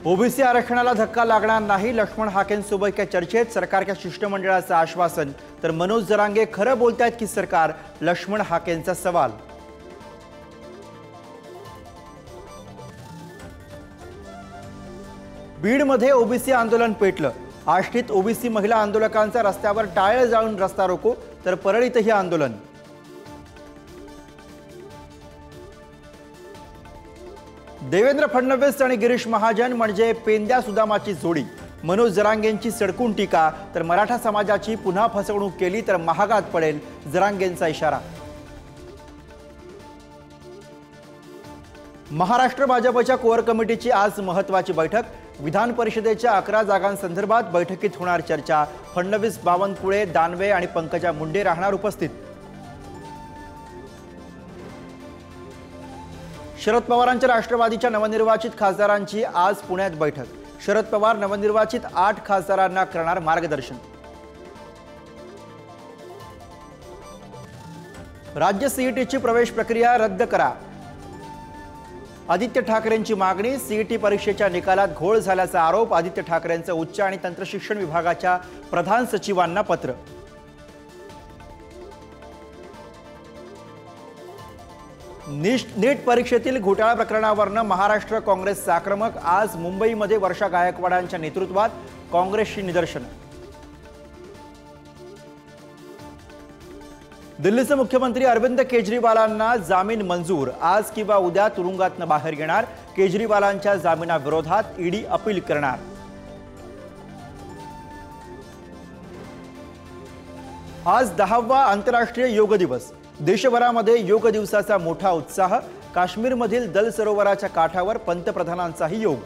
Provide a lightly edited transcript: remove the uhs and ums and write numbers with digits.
OBC आरक्षणाला धक्का लागणार नाही, लक्ष्मण हाकेंसोबतच्या चर्चेत सरकारच्या शिष्टमंडळाचं आश्वासन। तर मनोज जरांगे खरं बोलतायत की सरकार, लक्ष्मण हाकेंचा सवाल। बीडमध्ये ओबीसी आंदोलन पेटलं। आष्टीत ओबीसी महिला आंदोलकांचा रस्त्यावर टाळे जाळून रस्ता रोको, तर परळीतही आंदोलन। देवेंद्र फडणवीस आणि गिरीश महाजन म्हणजे पेंद्या सुदामाची जोडी। मनोज जरांगेंची सडकून टीका, तर मराठा समाजाची पुन्हा फसवणूक केली तर महागात पडेल, जरांगेंचा इशारा। महाराष्ट्र भाजपच्या कोअर कमिटीची आज महत्त्वाची बैठक। विधान परिषदेच्या 11 जागांसंदर्भात बैठकीत होणार चर्चा। फडणवीस, बावनकुळे, दानवे आणि पंकजा मुंडे राहणार उपस्थित। शरद पवारांच्या राष्ट्रवादीच्या नवनिर्वाचित खासदारांची आज पुण्यात बैठक। शरद पवार नवनिर्वाचित 8 खासदारांना करणार मार्गदर्शन। राज्य सीईटीची प्रवेश प्रक्रिया रद्द करा, आदित्य ठाकरेंची मागणी। सीईटी परीक्षेच्या निकालात घोळ झाल्याचा आरोप। आदित्य ठाकरेंचं उच्च आणि तंत्रशिक्षण विभागाच्या प्रधान सचिवांना पत्र। नीट परीक्षेतील घोटाळा प्रकरणावरून महाराष्ट्र काँग्रेसचं आक्रमक। आज मुंबईमध्ये वर्षा गायकवाडांच्या नेतृत्वात काँग्रेसची निदर्शनं। दिल्लीचे मुख्यमंत्री अरविंद केजरीवालांना जामीन मंजूर। आज किंवा उद्या तुरुंगातून बाहेर येणार। केजरीवालांच्या जामिनाविरोधात ईडी अपील करणार। आज 10वा आंतरराष्ट्रीय योग दिवस। देशभरामध्ये योग दिवसाचा मोठा उत्साह। काश्मीरमधील दल सरोवराच्या काठावर पंतप्रधानांचाही योग।